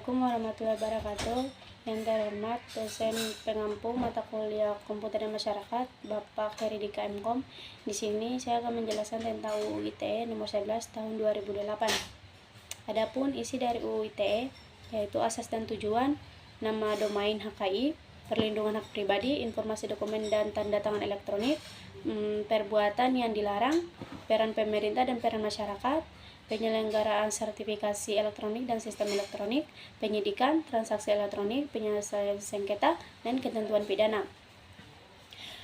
Assalamualaikum warahmatullahi wabarakatuh. Yang terhormat dosen pengampu mata kuliah Komputer dan Masyarakat, Bapak Heri Dika MKom. Di sini saya akan menjelaskan tentang UU ITE nomor 11 tahun 2008. Adapun isi dari UU ITE yaitu asas dan tujuan, nama domain HKI, perlindungan hak pribadi, informasi dokumen dan tanda tangan elektronik, perbuatan yang dilarang, peran pemerintah dan peran masyarakat, penyelenggaraan sertifikasi elektronik dan sistem elektronik, penyidikan, transaksi elektronik, penyelesaian sengketa, dan ketentuan pidana.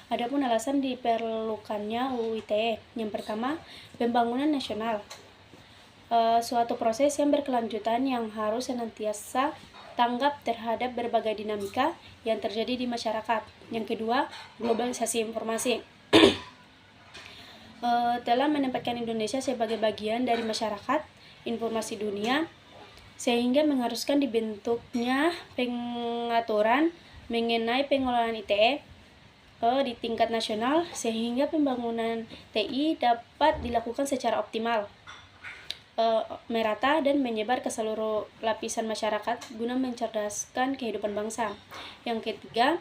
Adapun alasan diperlukannya UU ITE. Yang pertama, pembangunan nasional. Suatu proses yang berkelanjutan yang harus senantiasa tanggap terhadap berbagai dinamika yang terjadi di masyarakat. Yang kedua, globalisasi informasi. Telah menempatkan Indonesia sebagai bagian dari masyarakat informasi dunia, sehingga mengharuskan dibentuknya pengaturan mengenai pengelolaan ITE di tingkat nasional, sehingga pembangunan TI dapat dilakukan secara optimal, merata dan menyebar ke seluruh lapisan masyarakat guna mencerdaskan kehidupan bangsa. Yang ketiga,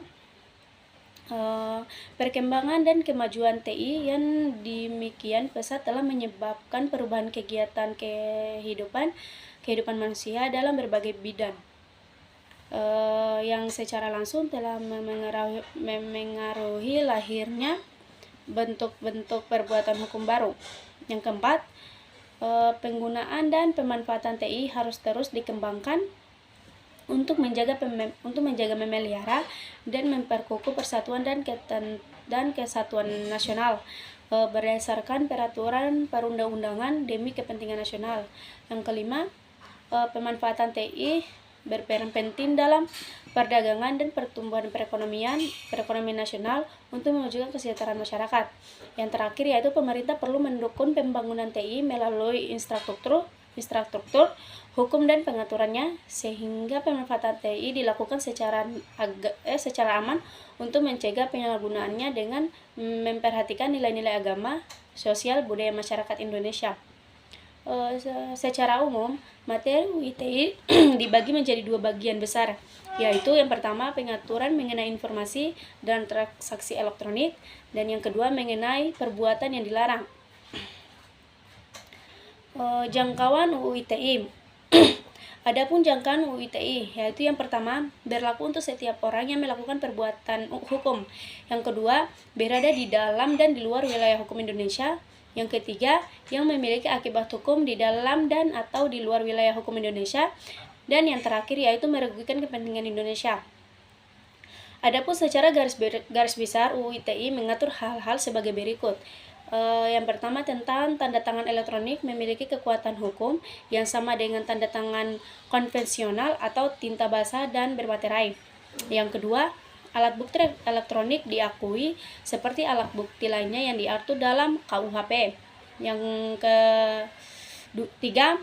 perkembangan dan kemajuan TI yang demikian pesat telah menyebabkan perubahan kegiatan kehidupan manusia dalam berbagai bidang, yang secara langsung telah memengaruhi lahirnya bentuk-bentuk perbuatan hukum baru. Yang keempat, penggunaan dan pemanfaatan TI harus terus dikembangkan untuk menjaga memelihara dan memperkukuh persatuan dan kesatuan nasional berdasarkan peraturan perundang-undangan demi kepentingan nasional. Yang kelima, pemanfaatan TI berperan penting dalam perdagangan dan pertumbuhan perekonomian nasional untuk mewujudkan kesejahteraan masyarakat. Yang terakhir yaitu pemerintah perlu mendukung pembangunan TI melalui infrastruktur, hukum dan pengaturannya, sehingga pemanfaatan TI dilakukan secara aman untuk mencegah penyalahgunaannya dengan memperhatikan nilai-nilai agama, sosial, budaya masyarakat Indonesia. Secara umum, materi UITI dibagi menjadi dua bagian besar, yaitu yang pertama pengaturan mengenai informasi dan transaksi elektronik, dan yang kedua mengenai perbuatan yang dilarang. Jangkauan UU ITE. Adapun jangkauan UU ITE yaitu yang pertama berlaku untuk setiap orang yang melakukan perbuatan hukum. Yang kedua, berada di dalam dan di luar wilayah hukum Indonesia. Yang ketiga, yang memiliki akibat hukum di dalam dan atau di luar wilayah hukum Indonesia. Dan yang terakhir yaitu merugikan kepentingan Indonesia. Adapun secara garis besar UU ITE mengatur hal-hal sebagai berikut. Yang pertama tentang tanda tangan elektronik memiliki kekuatan hukum yang sama dengan tanda tangan konvensional atau tinta basah dan bermaterai. Yang kedua, alat bukti elektronik diakui seperti alat bukti lainnya yang diatur dalam KUHP. Yang ketiga,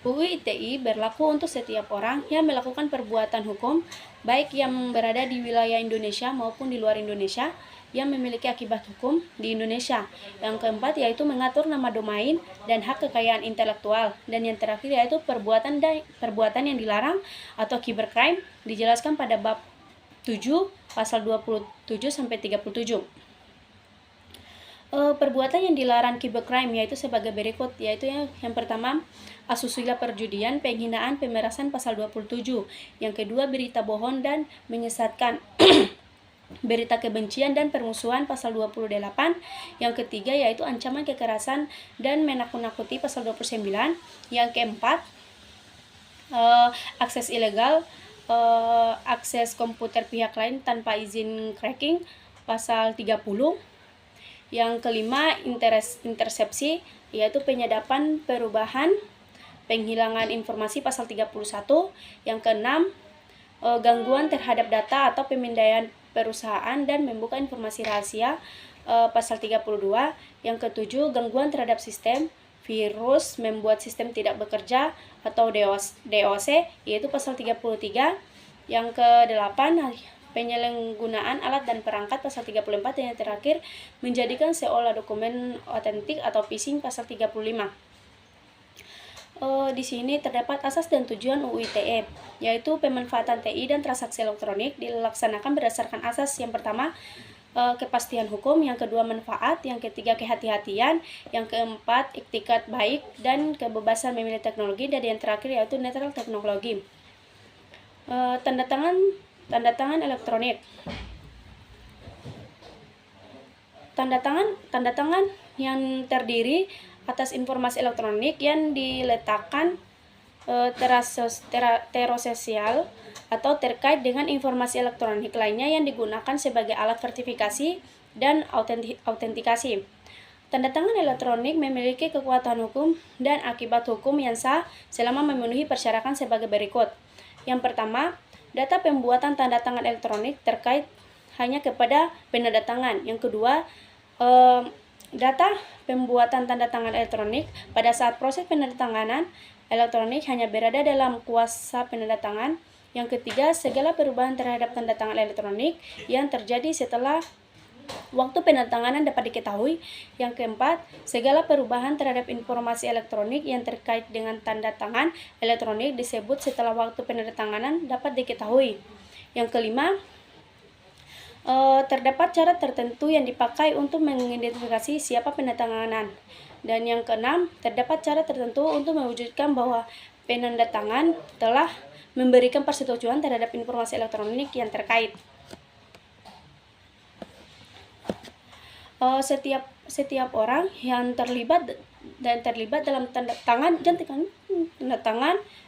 UU ITE berlaku untuk setiap orang yang melakukan perbuatan hukum, baik yang berada di wilayah Indonesia maupun di luar Indonesia, yang memiliki akibat hukum di Indonesia. Yang keempat yaitu mengatur nama domain dan hak kekayaan intelektual. Dan yang terakhir yaitu perbuatan yang dilarang atau cybercrime dijelaskan pada bab 7 pasal 27 sampai 37. Perbuatan yang dilarang cybercrime yaitu sebagai berikut, yaitu yang pertama asusila perjudian, penghinaan, pemerasan pasal 27. Yang kedua berita bohong dan menyesatkan, berita kebencian dan permusuhan pasal 28. Yang ketiga yaitu ancaman kekerasan dan menakut-nakuti pasal 29. Yang keempat, akses ilegal, akses komputer pihak lain tanpa izin cracking pasal 30. Yang kelima, intersepsi yaitu penyadapan, perubahan, penghilangan informasi pasal 31. Yang keenam, gangguan terhadap data atau pemindaian perusahaan dan membuka informasi rahasia pasal 32. Yang ketujuh, gangguan terhadap sistem, virus, membuat sistem tidak bekerja atau DOC yaitu pasal 33. Yang kedelapan, penyalahgunaan alat dan perangkat pasal 34. Dan yang terakhir, menjadikan seolah dokumen otentik atau phishing pasal 35. Di sini terdapat asas dan tujuan UU ITE, yaitu pemanfaatan TI dan transaksi elektronik dilaksanakan berdasarkan asas yang pertama, kepastian hukum, yang kedua manfaat, yang ketiga kehati-hatian, yang keempat iktikat baik, dan kebebasan memilih teknologi, dan yang terakhir yaitu netral teknologi. Tanda tangan elektronik. Tanda tangan yang terdiri atas informasi elektronik yang diletakkan terosesial atau terkait dengan informasi elektronik lainnya yang digunakan sebagai alat verifikasi dan autentikasi. Tanda tangan elektronik memiliki kekuatan hukum dan akibat hukum yang sah selama memenuhi persyaratan sebagai berikut. Yang pertama, data pembuatan tanda tangan elektronik terkait hanya kepada penandatangan. Yang kedua, data pembuatan tanda tangan elektronik pada saat proses penandatanganan elektronik hanya berada dalam kuasa penandatangan. Yang ketiga, segala perubahan terhadap tanda tangan elektronik yang terjadi setelah waktu penandatanganan dapat diketahui. Yang keempat, segala perubahan terhadap informasi elektronik yang terkait dengan tanda tangan elektronik disebut setelah waktu penandatanganan dapat diketahui. Yang kelima, terdapat cara tertentu yang dipakai untuk mengidentifikasi siapa penandatanganan. Dan yang keenam, terdapat cara tertentu untuk mewujudkan bahwa penandatangan telah memberikan persetujuan terhadap informasi elektronik yang terkait. Setiap orang yang terlibat dalam tanda tangan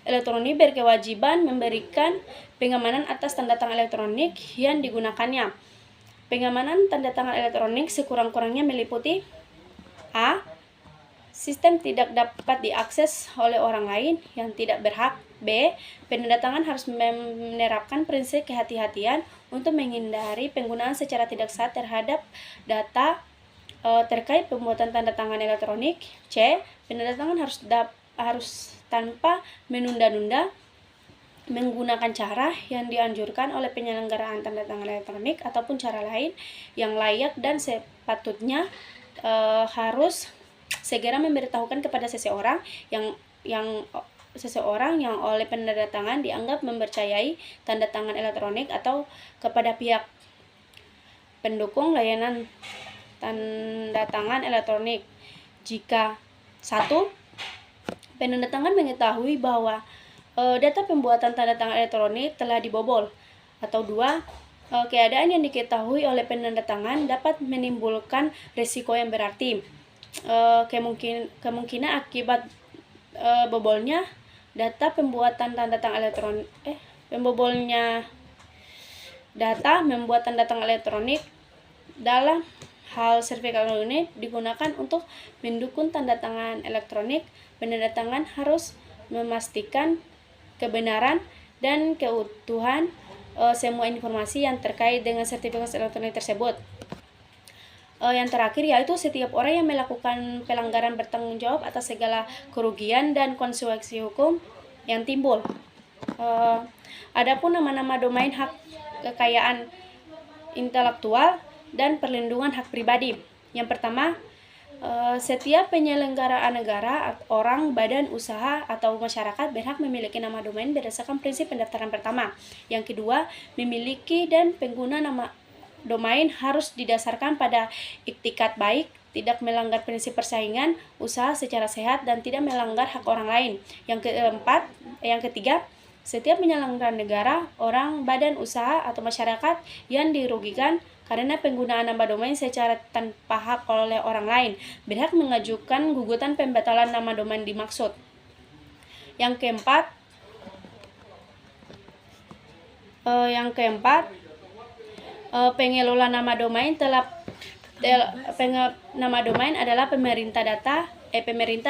elektronik berkewajiban memberikan pengamanan atas tanda tangan elektronik yang digunakannya. Pengamanan tanda tangan elektronik sekurang-kurangnya meliputi: A. Sistem tidak dapat diakses oleh orang lain yang tidak berhak. B. Penandatangan harus menerapkan prinsip kehati-hatian untuk menghindari penggunaan secara tidak sah terhadap data terkait pembuatan tanda tangan elektronik. C. Penandatangan harus tanpa menunda-nunda menggunakan cara yang dianjurkan oleh penyelenggaraan tanda tangan elektronik ataupun cara lain yang layak dan sepatutnya harus segera memberitahukan kepada seseorang yang oleh penandatangan dianggap mempercayai tanda tangan elektronik atau kepada pihak pendukung layanan tanda tangan elektronik. Jika 1. Penandatangan mengetahui bahwa data pembuatan tanda tangan elektronik telah dibobol, atau 2. Keadaan yang diketahui oleh penandatangan dapat menimbulkan risiko yang berarti. Kemungkinan akibat bobolnya data pembuatan tanda tangan elektronik membuat tanda tangan elektronik dalam hal sertifikat elektronik digunakan untuk mendukung tanda tangan elektronik. Penandatangan harus memastikan kebenaran dan keutuhan semua informasi yang terkait dengan sertifikat elektronik tersebut. Yang terakhir yaitu setiap orang yang melakukan pelanggaran bertanggung jawab atas segala kerugian dan konsekuensi hukum yang timbul. Adapun nama-nama domain hak kekayaan intelektual dan perlindungan hak pribadi. Yang pertama, setiap penyelenggaraan negara, orang, badan usaha, atau masyarakat berhak memiliki nama domain berdasarkan prinsip pendaftaran pertama. Yang kedua, memiliki dan pengguna nama domain harus didasarkan pada iktikat baik, tidak melanggar prinsip persaingan usaha secara sehat, dan tidak melanggar hak orang lain. Yang ketiga, setiap penyelenggara negara, orang, badan usaha, atau masyarakat yang dirugikan karena penggunaan nama domain secara tanpa hak oleh orang lain berhak mengajukan gugatan pembatalan nama domain dimaksud. Yang keempat, pengelola nama domain nama domain adalah pemerintah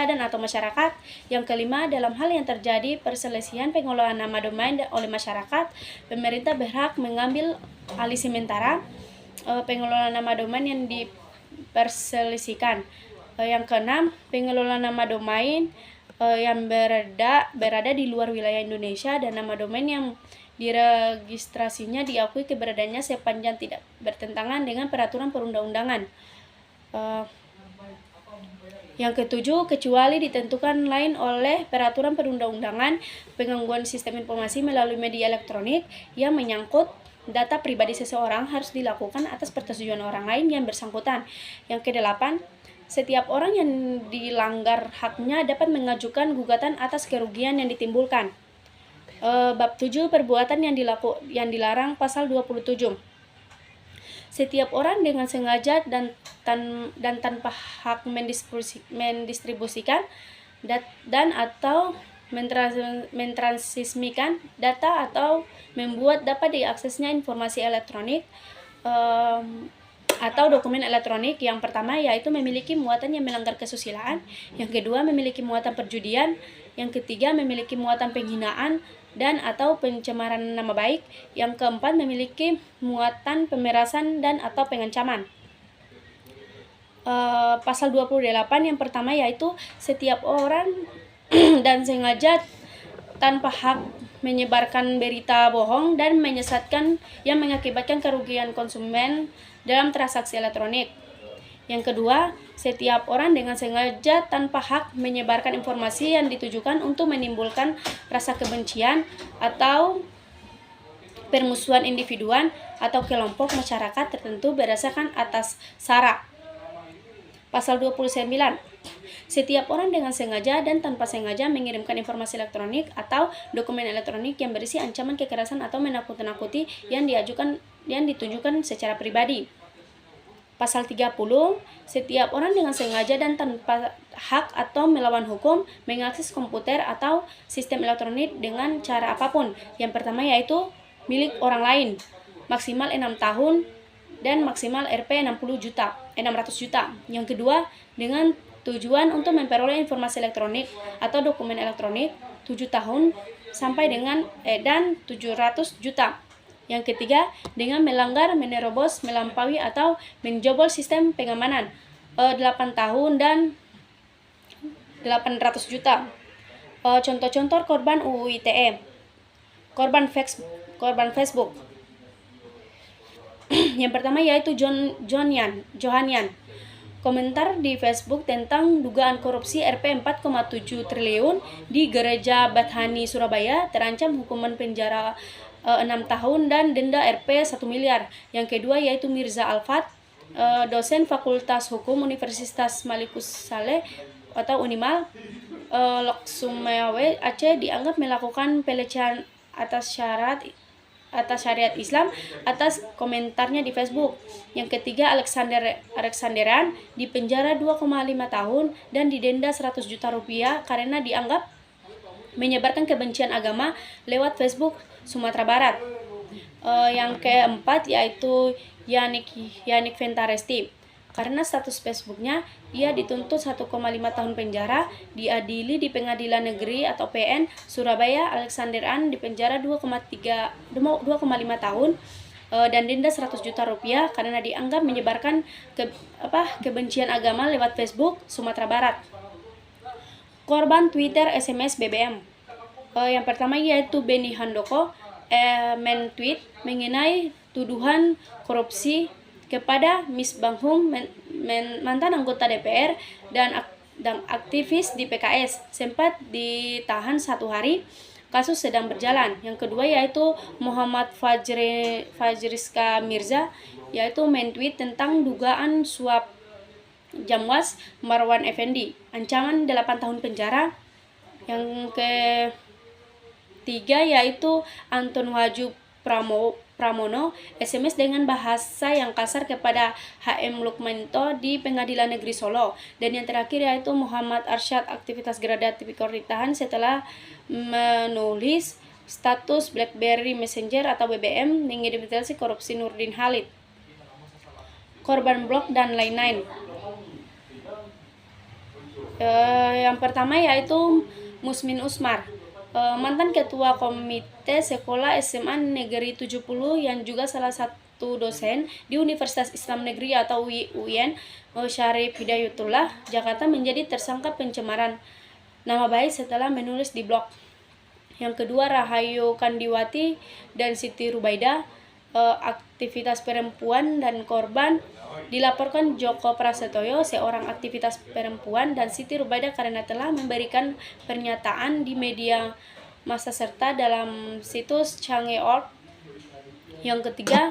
dan atau masyarakat. Yang kelima, dalam hal yang terjadi perselisihan pengelolaan nama domain oleh masyarakat, pemerintah berhak mengambil alih sementara pengelolaan nama domain yang diperselisihkan. Yang keenam, pengelola nama domain yang berada di luar wilayah Indonesia dan nama domain yang diregistrasinya diakui keberadaannya sepanjang tidak bertentangan dengan peraturan perundang-undangan. Yang ketujuh, kecuali ditentukan lain oleh peraturan perundang-undangan, penggangguan sistem informasi melalui media elektronik yang menyangkut data pribadi seseorang harus dilakukan atas persetujuan orang lain yang bersangkutan. Yang kedelapan, setiap orang yang dilanggar haknya dapat mengajukan gugatan atas kerugian yang ditimbulkan. Bab 7, perbuatan yang dilarang, pasal 27. Setiap orang dengan sengaja dan tanpa hak mendistribusikan dan atau mentransmisikan data atau membuat dapat diaksesnya informasi elektronik atau dokumen elektronik. Yang pertama yaitu memiliki muatan yang melanggar kesusilaan, yang kedua memiliki muatan perjudian, yang ketiga memiliki muatan penghinaan dan atau pencemaran nama baik, yang keempat memiliki muatan pemerasan dan atau pengancaman. Pasal 28 yang pertama yaitu setiap orang dan sengaja tanpa hak menyebarkan berita bohong dan menyesatkan yang mengakibatkan kerugian konsumen dalam transaksi elektronik. Yang kedua, setiap orang dengan sengaja tanpa hak menyebarkan informasi yang ditujukan untuk menimbulkan rasa kebencian atau permusuhan individuan atau kelompok masyarakat tertentu berdasarkan atas sara. Pasal 29. Setiap orang dengan sengaja dan tanpa sengaja mengirimkan informasi elektronik atau dokumen elektronik yang berisi ancaman kekerasan atau menakut-nakuti yang ditujukan secara pribadi. Pasal 30, setiap orang dengan sengaja dan tanpa hak atau melawan hukum mengakses komputer atau sistem elektronik dengan cara apapun. Yang pertama yaitu milik orang lain, maksimal 6 tahun dan maksimal Rp 600 juta. Yang kedua, dengan tujuan untuk memperoleh informasi elektronik atau dokumen elektronik 7 tahun sampai dengan dan 700 juta. Yang ketiga, dengan melanggar, menerobos, melampaui atau menjobol sistem pengamanan 8 tahun dan 800 juta. Contoh-contoh korban UU ITE. Korban Facebook. Yang pertama yaitu Johanian. Komentar di Facebook tentang dugaan korupsi Rp 4,7 triliun di Gereja Bathani Surabaya terancam hukuman penjara 6 tahun dan denda Rp 1 miliar. Yang kedua yaitu Mirza Alfat, dosen Fakultas Hukum Universitas Malikus Saleh atau Unimal, Loksumawe Aceh, dianggap melakukan pelecehan atas syariat Islam atas komentarnya di Facebook. Yang ketiga Alexanderan dipenjara 2,5 tahun dan didenda 100 juta rupiah karena dianggap menyebarkan kebencian agama lewat Facebook Sumatera Barat. Yang keempat yaitu Yanik Ventaresti. Karena status Facebooknya, ia dituntut 1,5 tahun penjara, diadili di Pengadilan Negeri atau PN Surabaya. Alexanderan dipenjara 2,5 tahun dan denda 100 juta rupiah karena dianggap menyebarkan kebencian agama lewat Facebook Sumatera Barat. Korban Twitter, SMS, BBM. Yang pertama yaitu Beni Handoko, men-tweet mengenai tuduhan korupsi kepada Misbahum, mantan anggota DPR dan aktivis di PKS, sempat ditahan 1 hari. Kasus sedang berjalan. Yang kedua yaitu Muhammad Fajriska Mirza, yaitu men-tweet tentang dugaan suap Jamwas Marwan Effendi, ancaman 8 tahun penjara. Yang ketiga yaitu Anton Waju Pramono, SMS dengan bahasa yang kasar kepada HM Lukmanto di Pengadilan Negeri Solo. Dan yang terakhir yaitu Muhammad Arsyad, aktivitas Gerada Tipikor ditahan setelah menulis status BlackBerry Messenger atau BBM mengidentifikasi korupsi Nurdin Halid. Korban blog dan lain-lain. Yang pertama yaitu Musmin Usmar, mantan ketua komite sekolah SMA Negeri 70 yang juga salah satu dosen di Universitas Islam Negeri atau UIN Syarif Hidayatullah Jakarta, menjadi tersangka pencemaran nama baik setelah menulis di blog. Yang kedua Rahayu Kandiwati dan Siti Rubaida, aktivitas perempuan dan korban. Dilaporkan Joko Prasetyo, seorang aktivitas perempuan, dan Siti Rubaida karena telah memberikan pernyataan di media massa serta dalam situs Change.org. Yang ketiga,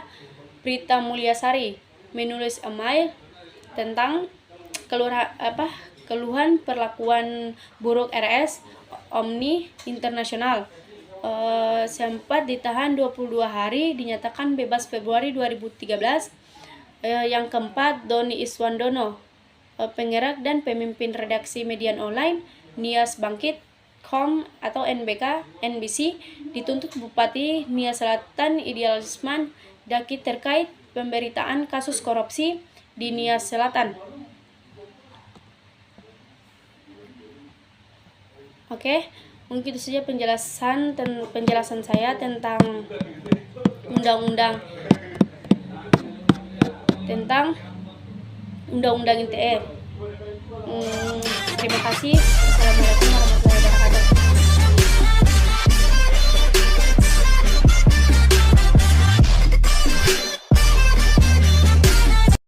Prita Mulyasari menulis email tentang keluhan perlakuan buruk RS Omni Internasional. Sempat ditahan 22 hari, dinyatakan bebas Februari 2013. Yang keempat, Doni Iswandono, penggerak dan pemimpin redaksi Median Online Nias Bangkit.com atau NBC, dituntut Bupati Nias Selatan Idealisman Daki terkait pemberitaan kasus korupsi di Nias Selatan. Oke, mungkin itu saja penjelasan saya tentang Undang-Undang ITE. Terima kasih. Assalamualaikum warahmatullahi wabarakatuh.